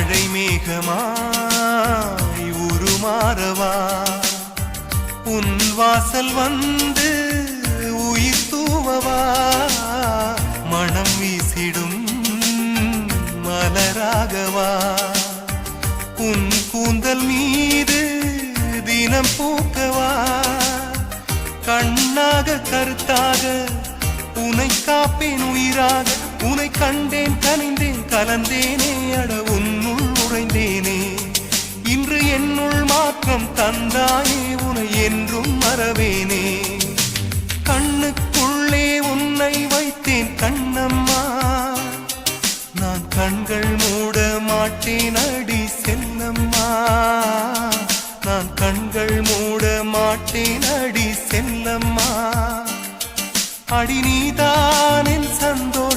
மழை மேகமாய் உருமாறவா உன் வாசல் வந்து உயிர் தூவவா மனம் வீசிடும் மலராகவா உன் கூந்தல் மீது தினம் பூக்கவா கண்ணாக கருத்தாக உனை காப்பேன் உயிராக உனை கண்டேன் கனிந்தேன் கலந்தேனே அட உன்னுள் உறைந்தேனே இன்று என்னுள் மாற்றம் தந்தாயே உனை என்றும் மறவேனே கண்ணுக்குள்ளே உன்னை வைத்தேன் கண்ணம்மா நான் கண்கள் மூட மாட்டேன் அடி செல்லம்மா நான் கண்கள் மூட மாட்டேன் அடி செல்லம்மா அடி நீதான் என் சந்தோஷம்